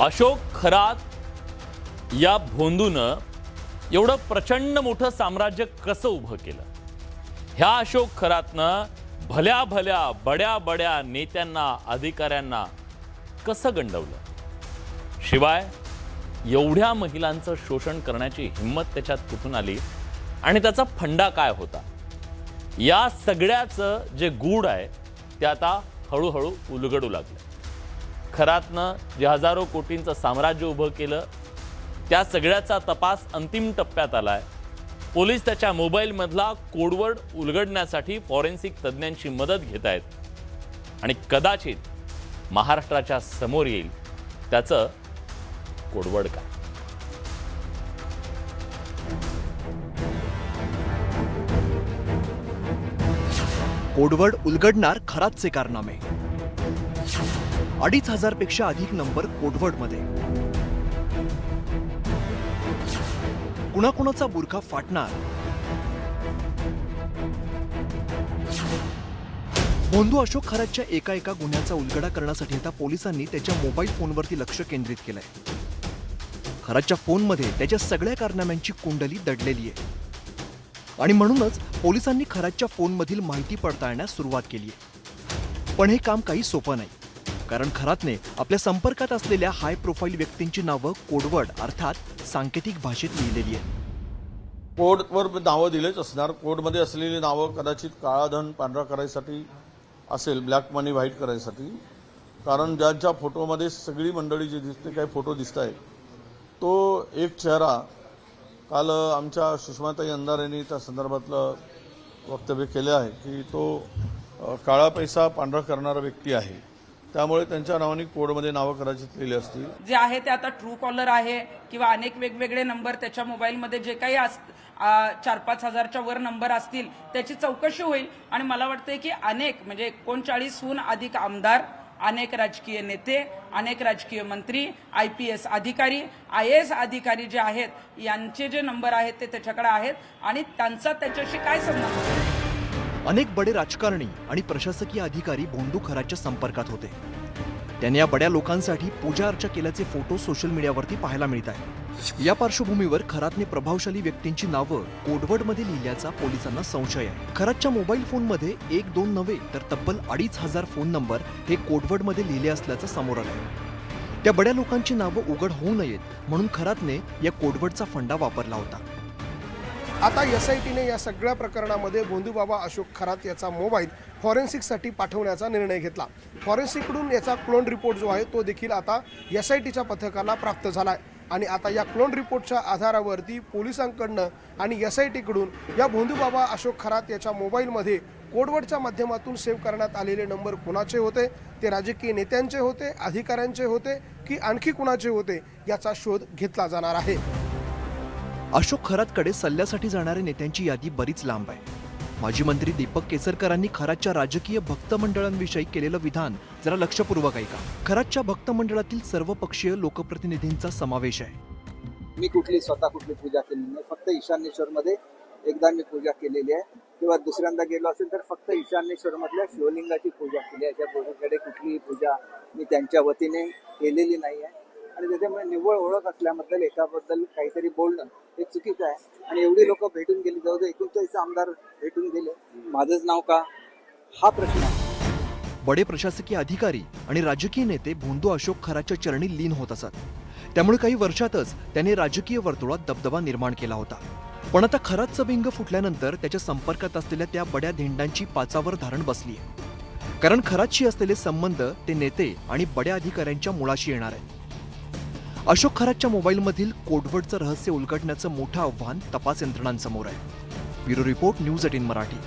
अशोक खरात या भोंदूनं एवढं प्रचंड मोठं साम्राज्य कसं उभं केलं? ह्या अशोक खरातनं भल्या भल्या बड्या बड्या नेत्यांना अधिकाऱ्यांना कसं गंडवलं? शिवाय एवढ्या महिलांचं शोषण करण्याची हिम्मत त्याच्यात कुठून आली आणि त्याचा फंडा काय होता? या सगळ्याचं जे गूढ आहे ते आता हळूहळू उलगडू लागलं. खरातनं जे हजारो कोटींचं साम्राज्य उभं केलं त्या सगळ्याचा तपास अंतिम टप्प्यात आलाय. पोलीस त्याच्या मोबाईलमधला कोडवर्ड उलगडण्यासाठी फॉरेन्सिक तज्ज्ञांची मदत घेत आहेत आणि कदाचित महाराष्ट्राच्या समोर येईल त्याचं कोडवर्ड काय. कोडवर्ड उलगडणार खरातचे कारनामे. 2,500 पेक्षा अधिक नंबर कोडवर्डमध्ये. कुणाकुणाचा बुरखा फाटणार? भोंदू अशोक खरातच्या एका गुन्ह्याचा उलगडा करण्यासाठी आता पोलिसांनी त्याच्या मोबाईल फोनवरती लक्ष केंद्रित केलंय. खरातच्या फोनमध्ये त्याच्या सगळ्या कारनाम्यांची कुंडली दडलेली आहे आणि म्हणूनच पोलिसांनी खरातच्या फोनमधील माहिती पडताळण्यास सुरुवात केली आहे. पण हे काम काही सोपं नाही, कारण खरातने आपल्या संपर्कात असलेल्या हाय प्रोफाईल व्यक्तींची नावं कोडवर्ड अर्थात सांकेतिक भाषेत लिहिलेली आहेत. कोडवर नावं दिलेच असणार. कोडमध्ये असलेली नावं कदाचित काळा धन पांढरा करायसाठी असेल, ब्लॅक मनी व्हाईट करायसाठी. कारण ज्यांच्या फोटोमध्ये सगळी मंडळी जी दिसते, काही फोटो दिसत आहे, तो एक चेहरा काल आमच्या सुषमाताई अंधार यांनी त्या संदर्भातलं वक्तव्य केले आहे की तो काळा पैसा पांढरा करणारा व्यक्ती आहे. त्यामुळे त्यांच्या नावाने कोडमध्ये नावं कदाचित लिहिली असतील. जे आहे ते आता ट्रू कॉलर आहे किंवा अनेक वेगवेगळे नंबर त्याच्या मोबाईलमध्ये जे काही 4-5 हजारच्या वर नंबर असतील त्याची चौकशी होईल. आणि मला वाटतंय की अनेक म्हणजे 39हून अधिक आमदार, अनेक राजकीय नेते, अनेक राजकीय मंत्री, IPS अधिकारी, IAS अधिकारी जे आहेत यांचे जे नंबर आहेत ते त्याच्याकडे आहेत आणि त्यांचा त्याच्याशी काय संबंध? अनेक बडे राजकारणी आणि प्रशासकीय अधिकारी भोंदू खरातच्या संपर्कात होते. त्यांनी या बड्या लोकांसाठी पूजा अर्चा केल्याचे फोटो सोशल मीडियावरती पाहायला मिळत आहे. या पार्श्वभूमीवर खरातने प्रभावशाली व्यक्तींची नावं कोडवर्डमध्ये लिहिल्याचा पोलिसांना संशय आहे. खरातच्या मोबाईल फोनमध्ये 1-2 नव्हे तर तब्बल 2,500 फोन नंबर हे कोडवर्डमध्ये लिहिले असल्याचं समोर आलंय. त्या बड्या लोकांची नावं उघड होऊ नयेत म्हणून खरातने या कोडवर्डचा फंडा वापरला होता. आता SITने या सगळ्या प्रकरणामध्ये भोंदूबाबा अशोक खरात याचा मोबाईल फॉरेन्सिकसाठी पाठवण्याचा निर्णय घेतला. फॉरेन्सिककडून याचा क्लोन रिपोर्ट जो आहे तो देखील आता SITच्या पथकाला प्राप्त झाला आहे आणि आता या क्लोन रिपोर्टच्या आधारावरती पोलिसांकडनं आणि SITकडून या भोंदूबाबा अशोक खरात याच्या मोबाईलमध्ये कोडवर्डच्या माध्यमातून सेव्ह करण्यात आलेले नंबर कुणाचे होते, ते राजकीय नेत्यांचे होते, अधिकाऱ्यांचे होते की आणखी कुणाचे होते याचा शोध घेतला जाणार आहे. अशोक खरातकडे सल्ल्यासाठी जाणाऱ्या नेत्यांची यादी बरीच लांब आहे. माजी मंत्री दीपक केसरकरांनी खरातच्या राजकीय भक्त मंडळांविषयी केलेलं विधान जरा लक्षपूर्वक ऐका. खरातच्या भक्त मंडळातील सर्वपक्षीय लोकप्रतिनिधींचा समावेश आहे. मी स्वतः कुठली पूजा केली नाही. फक्त ईशान्येश्वरमध्ये एकदा मी पूजा केलेली आहे किंवा दुसऱ्यांदा गेलो असेल तर फक्त ईशान्येश्वरमधल्या शिवलिंगाची पूजा केली आहे. त्याच्याकडे कुठलीही पूजा मी त्यांच्या वतीने केलेली नाही आहे आणि त्याच्यामुळे निव्वळ ओळख असल्याबद्दल एकाबद्दल काहीतरी बोलणं हे चुकीचं आहे. आणि एवढी लोक भेटून गेली, जवळजवळ 39 आमदार भेटून गेले, माझंच नाव का, हा प्रश्न आहे. बडे प्रशासकीय अधिकारी आणि राजकीय नेते भोंदू अशोक खरातच्या चरणी लीन होत असत. त्यामुळे काही वर्षातच त्याने राजकीय वर्तुळात दबदबा निर्माण केला होता. पण आता खरातचं बिंग फुटल्यानंतर त्याच्या संपर्कात असलेल्या त्या बड्या धेंडांची पाचावर धारण बसली आहे. कारण खरातशी असलेले संबंध ते नेते आणि बड्या अधिकाऱ्यांच्या मुळाशी येणार आहेत. अशोक खरातच्या मोबाईलमधील कोडवर्डचं रहस्य उलगडण्याचं मोठं आव्हान तपास यंत्रणांसमोर आहे. Bureau report, news 18 Marathi.